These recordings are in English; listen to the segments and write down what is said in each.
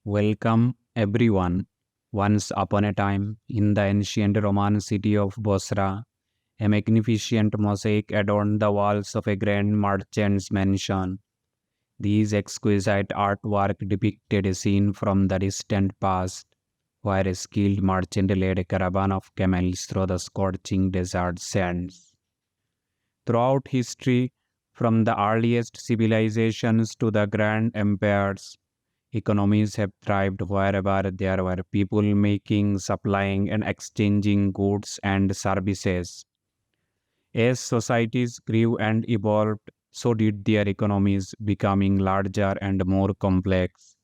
Welcome everyone. Once upon a time, in the ancient Roman city of Bosra, a magnificent mosaic adorned the walls of a grand merchant's mansion. These exquisite artwork depicted a scene from the distant past, where a skilled merchant led a caravan of camels through the scorching desert sands. Throughout history, from the earliest civilizations to the grand empires, economies have thrived wherever there were people making, supplying, and exchanging goods and services. As societies grew and evolved, so did their economies, becoming larger and more complex.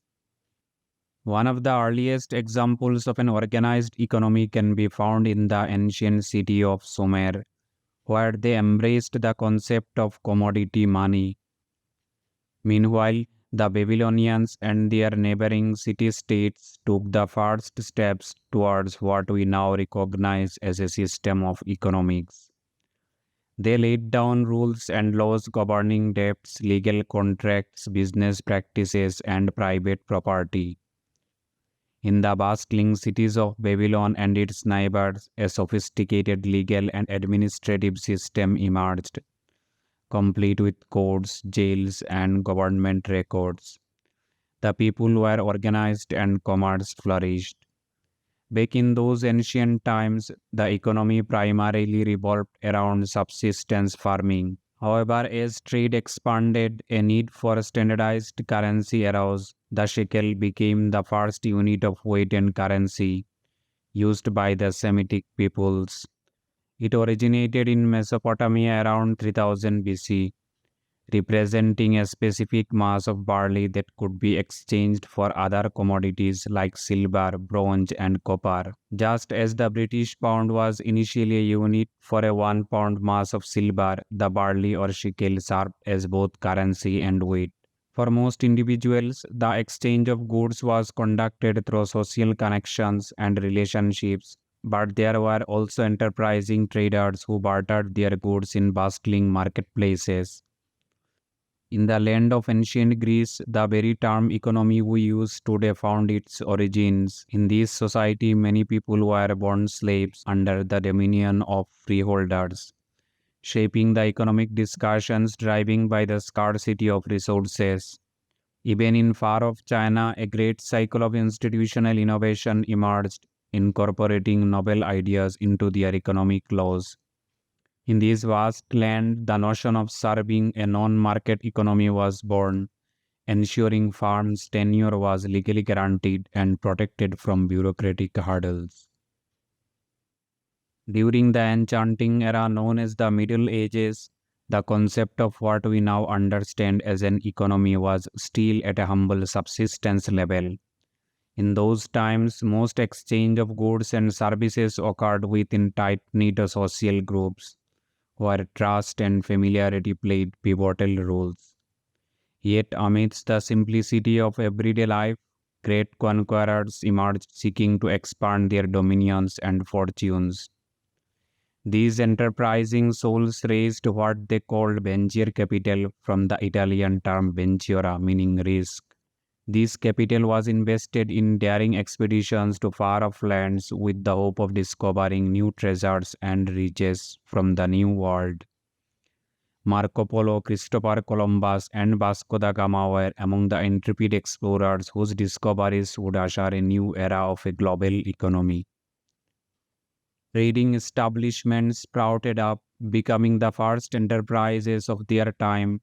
One of the earliest examples of an organized economy can be found in the ancient city of Sumer, where they embraced the concept of commodity money. Meanwhile, the Babylonians and their neighboring city states took the first steps towards what we now recognize as a system of economics. They laid down rules and laws governing debts, legal contracts, business practices, and private property. In the bustling cities of Babylon and its neighbors, a sophisticated legal and administrative system emerged, complete with courts, jails, and government records. The people were organized and commerce flourished. Back in those ancient times, the economy primarily revolved around subsistence farming. However, as trade expanded, a need for standardized currency arose. The shekel became the first unit of weight and currency used by the Semitic peoples. It originated in Mesopotamia around 3000 BC, representing a specific mass of barley that could be exchanged for other commodities like silver, bronze, and copper. Just as the British pound was initially a unit for a 1 pound mass of silver, the barley or shekel served as both currency and weight. For most individuals, the exchange of goods was conducted through social connections and relationships, but there were also enterprising traders who bartered their goods in bustling marketplaces. In the land of ancient Greece, the very term economy we use today found its origins. In this society, many people were born slaves under the dominion of freeholders, shaping the economic discussions driven by the scarcity of resources. Even in far off China, a great cycle of institutional innovation emerged, incorporating novel ideas into their economic laws. In this vast land, the notion of serving a non-market economy was born, ensuring farms' tenure was legally guaranteed and protected from bureaucratic hurdles. During the enchanting era known as the Middle Ages, the concept of what we now understand as an economy was still at a humble subsistence level. In those times, most exchange of goods and services occurred within tight-knit social groups, where trust and familiarity played pivotal roles. Yet, amidst the simplicity of everyday life, great conquerors emerged seeking to expand their dominions and fortunes. These enterprising souls raised what they called venture capital from the Italian term ventura, meaning risk. This capital was invested in daring expeditions to far off lands with the hope of discovering new treasures and riches from the New World. Marco Polo, Christopher Columbus, and Vasco da Gama were among the intrepid explorers whose discoveries would usher a new era of a global economy. Trading establishments sprouted up, becoming the first enterprises of their time.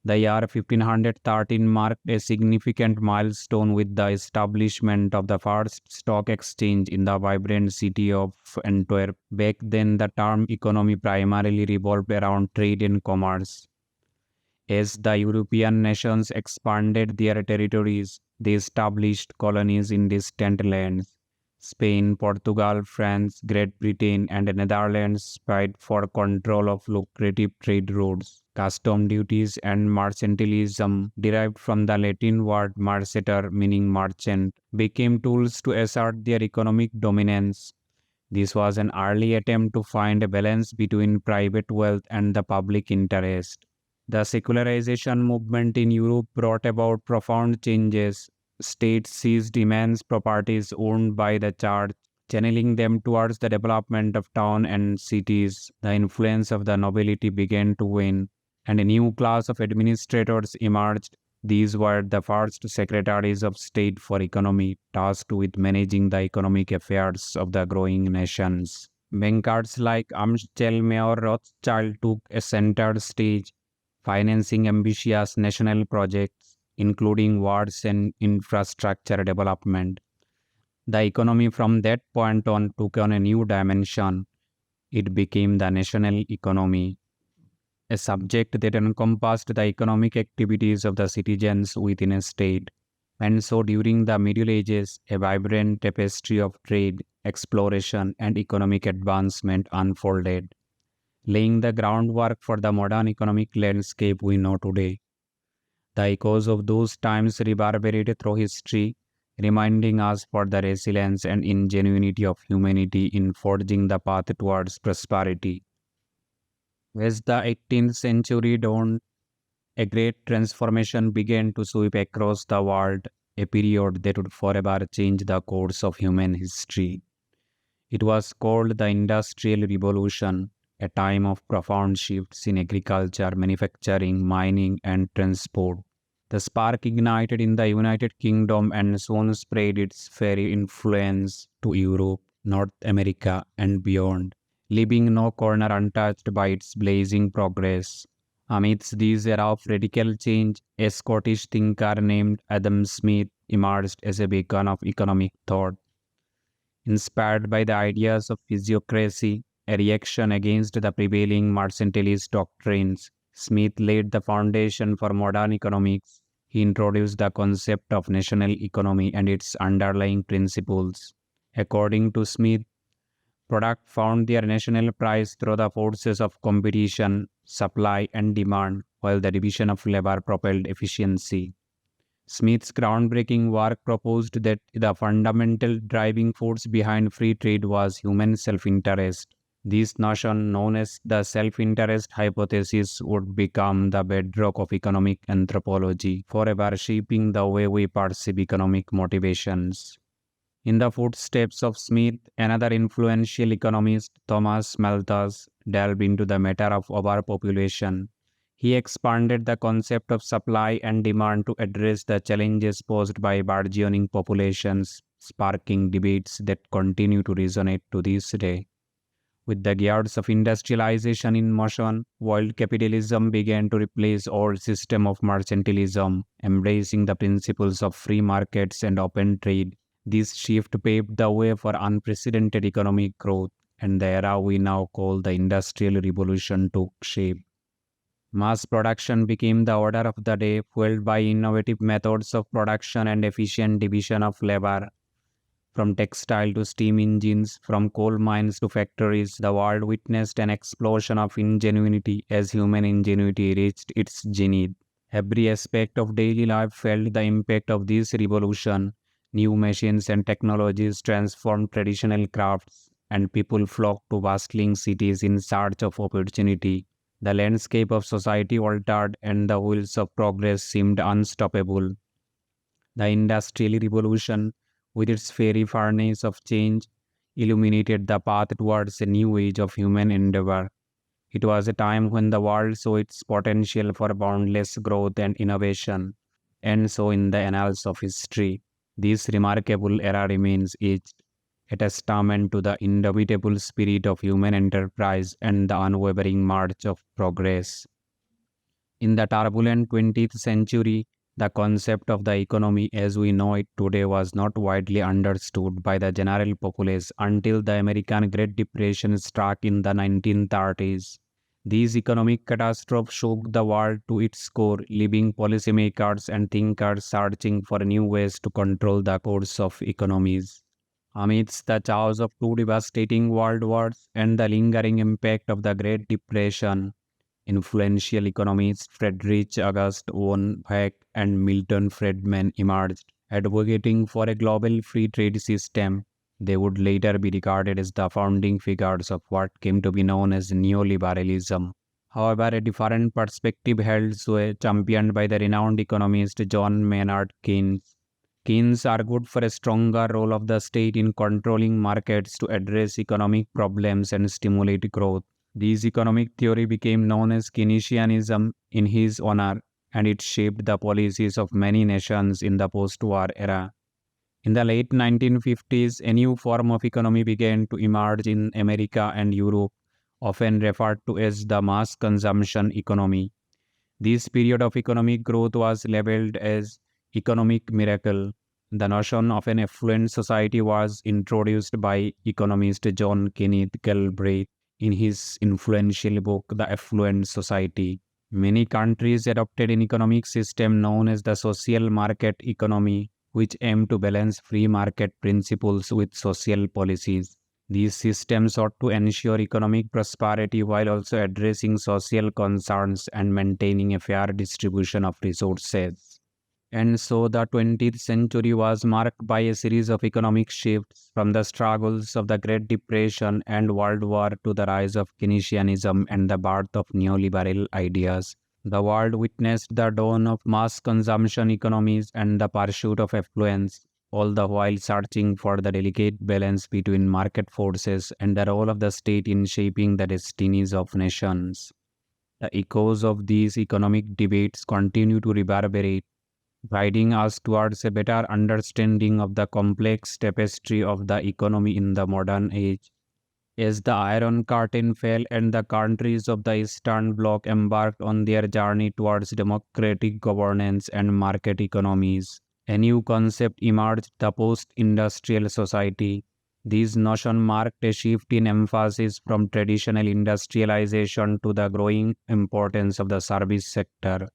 The year 1513 marked a significant milestone with the establishment of the first stock exchange in the vibrant city of Antwerp. Back then, the term economy primarily revolved around trade and commerce. As the European nations expanded their territories, they established colonies in distant lands. Spain, Portugal, France, Great Britain, and the Netherlands fight for control of lucrative trade routes. Custom duties and mercantilism, derived from the Latin word mercator meaning merchant, became tools to assert their economic dominance. This was an early attempt to find a balance between private wealth and the public interest. The secularization movement in Europe brought about profound changes. States seized immense properties owned by the church, channeling them towards the development of towns and cities. The influence of the nobility began to wane, and a new class of administrators emerged. These were the first secretaries of state for economy, tasked with managing the economic affairs of the growing nations. Bankers like Amschel Mayor Rothschild took a center stage, financing ambitious national projects, including wars and infrastructure development. The economy from that point on took on a new dimension. It became the national economy, a subject that encompassed the economic activities of the citizens within a state. And so during the Middle Ages, a vibrant tapestry of trade, exploration, and economic advancement unfolded, laying the groundwork for the modern economic landscape we know today. The echoes of those times reverberated through history, reminding us for the resilience and ingenuity of humanity in forging the path towards prosperity. As the 18th century dawned, a great transformation began to sweep across the world, a period that would forever change the course of human history. It was called the Industrial Revolution, a time of profound shifts in agriculture, manufacturing, mining, and transport. The spark ignited in the United Kingdom and soon spread its fairy influence to Europe, North America, and beyond, leaving no corner untouched by its blazing progress. Amidst this era of radical change, a Scottish thinker named Adam Smith emerged as a beacon of economic thought. Inspired by the ideas of physiocracy, a reaction against the prevailing mercantilist doctrines, Smith laid the foundation for modern economics. He introduced the concept of national economy and its underlying principles. According to Smith, products found their national price through the forces of competition, supply, and demand, while the division of labor propelled efficiency. Smith's groundbreaking work proposed that the fundamental driving force behind free trade was human self interest. This notion, known as the self interest hypothesis, would become the bedrock of economic anthropology, forever shaping the way we perceive economic motivations. In the footsteps of Smith, another influential economist, Thomas Malthus, delved into the matter of overpopulation. He expanded the concept of supply and demand to address the challenges posed by burgeoning populations, sparking debates that continue to resonate to this day. With the gears of industrialization in motion, world capitalism began to replace old system of mercantilism, embracing the principles of free markets and open trade. This shift paved the way for unprecedented economic growth, and the era we now call the Industrial Revolution took shape. Mass production became the order of the day, fueled by innovative methods of production and efficient division of labor. From textile to steam engines, from coal mines to factories, the world witnessed an explosion of ingenuity as human ingenuity reached its zenith. Every aspect of daily life felt the impact of this revolution. New machines and technologies transformed traditional crafts, and people flocked to bustling cities in search of opportunity. The landscape of society altered, and the wheels of progress seemed unstoppable. The Industrial Revolution, with its fiery furnace of change, illuminated the path towards a new age of human endeavor. It was a time when the world saw its potential for boundless growth and innovation, and so in the annals of history, this remarkable era remains etched, a testament to the indomitable spirit of human enterprise and the unwavering march of progress. In the turbulent 20th century, the concept of the economy as we know it today was not widely understood by the general populace until the American Great Depression struck in the 1930s. These economic catastrophes shook the world to its core, leaving policymakers and thinkers searching for new ways to control the course of economies. Amidst the chaos of two devastating world wars and the lingering impact of the Great Depression, influential economists Friedrich August von Hayek and Milton Friedman emerged, advocating for a global free trade system. They would later be regarded as the founding figures of what came to be known as neoliberalism. However, a different perspective held sway, championed by the renowned economist John Maynard Keynes. Keynes argued for a stronger role of the state in controlling markets to address economic problems and stimulate growth. This economic theory became known as Keynesianism in his honor, and it shaped the policies of many nations in the post war era. In the late 1950s, a new form of economy began to emerge in America and Europe, often referred to as the mass consumption economy. This period of economic growth was labeled as economic miracle. The notion of an affluent society was introduced by economist John Kenneth Galbraith in his influential book The Affluent Society. Many countries adopted an economic system known as the social market economy, which aimed to balance free market principles with social policies. These systems sought to ensure economic prosperity while also addressing social concerns and maintaining a fair distribution of resources. And so the 20th century was marked by a series of economic shifts from the struggles of the Great Depression and World War to the rise of Keynesianism and the birth of neoliberal ideas. The world witnessed the dawn of mass consumption economies and the pursuit of affluence, all the while searching for the delicate balance between market forces and the role of the state in shaping the destinies of nations. The echoes of these economic debates continue to reverberate, guiding us towards a better understanding of the complex tapestry of the economy in the modern age. As the Iron Curtain fell and the countries of the Eastern Bloc embarked on their journey towards democratic governance and market economies, a new concept emerged: the post-industrial society. This notion marked a shift in emphasis from traditional industrialization to the growing importance of the service sector.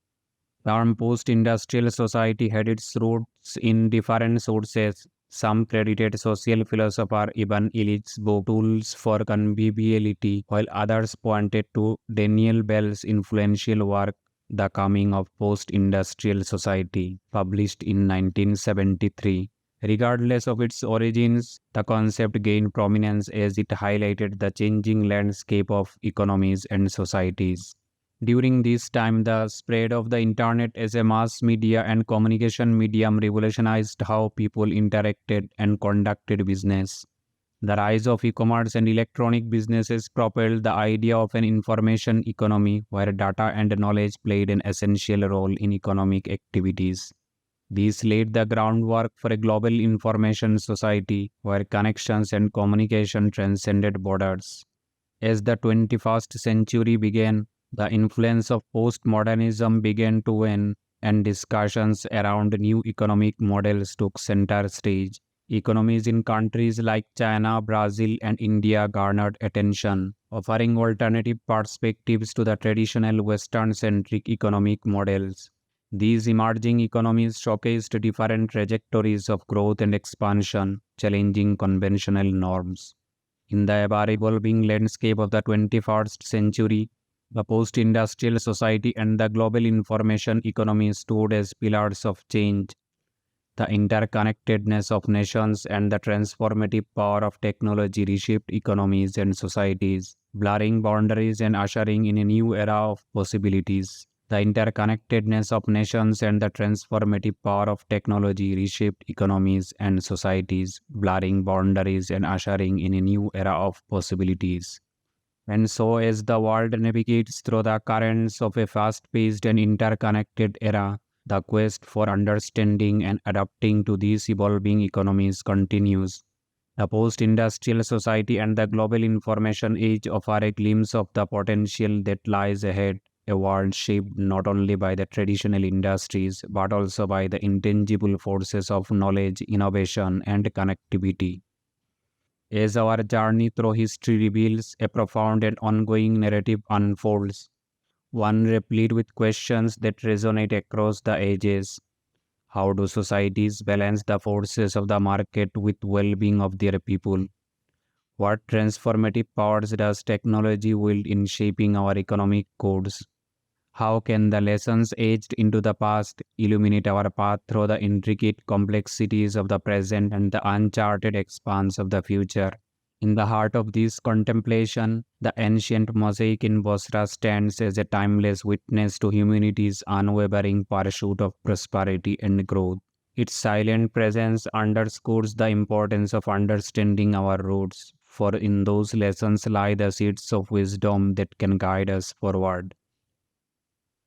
The term post-industrial society had its roots in different sources. Some credited social philosopher Ibn Illich's book Tools for Conviviality, while others pointed to Daniel Bell's influential work The Coming of Post-Industrial Society, published in 1973. Regardless of its origins, the concept gained prominence as it highlighted the changing landscape of economies and societies. During this time, the spread of the internet as a mass media and communication medium revolutionized how people interacted and conducted business. The rise of e-commerce and electronic businesses propelled the idea of an information economy where data and knowledge played an essential role in economic activities. These laid the groundwork for a global information society where connections and communication transcended borders. As the 21st century began, the influence of postmodernism began to wane, and discussions around new economic models took center stage. Economies in countries like China, Brazil, and India garnered attention, offering alternative perspectives to the traditional Western centric economic models. These emerging economies showcased different trajectories of growth and expansion, challenging conventional norms. In the ever evolving landscape of the 21st century, the post-industrial society and the global information economy stood as pillars of change. The interconnectedness of nations and the transformative power of technology reshaped economies and societies, blurring boundaries and ushering in a new era of possibilities. The interconnectedness of nations and the transformative power of technology reshaped economies and societies, blurring boundaries and ushering in a new era of possibilities. And so, as the world navigates through the currents of a fast paced and interconnected era, the quest for understanding and adapting to these evolving economies continues. The post industrial society and the global information age offer a glimpse of the potential that lies ahead, a world shaped not only by the traditional industries but also by the intangible forces of knowledge, innovation, and connectivity. As our journey through history reveals, a profound and ongoing narrative unfolds, one replete with questions that resonate across the ages. How do societies balance the forces of the market with well-being of their people? What transformative powers does technology wield in shaping our economic codes? How can the lessons aged into the past illuminate our path through the intricate complexities of the present and the uncharted expanse of the future? In the heart of this contemplation, the ancient mosaic in Bosra stands as a timeless witness to humanity's unwavering pursuit of prosperity and growth. Its silent presence underscores the importance of understanding our roots, for in those lessons lie the seeds of wisdom that can guide us forward.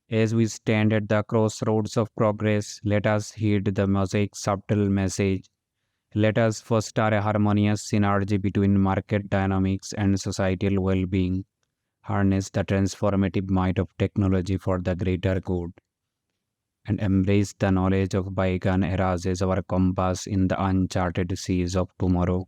As we stand at the crossroads of progress, let us heed the mosaic's subtle message. Let us foster a harmonious synergy between market dynamics and societal well being, harness the transformative might of technology for the greater good, and embrace the knowledge of bygone eras as our compass in the uncharted seas of tomorrow.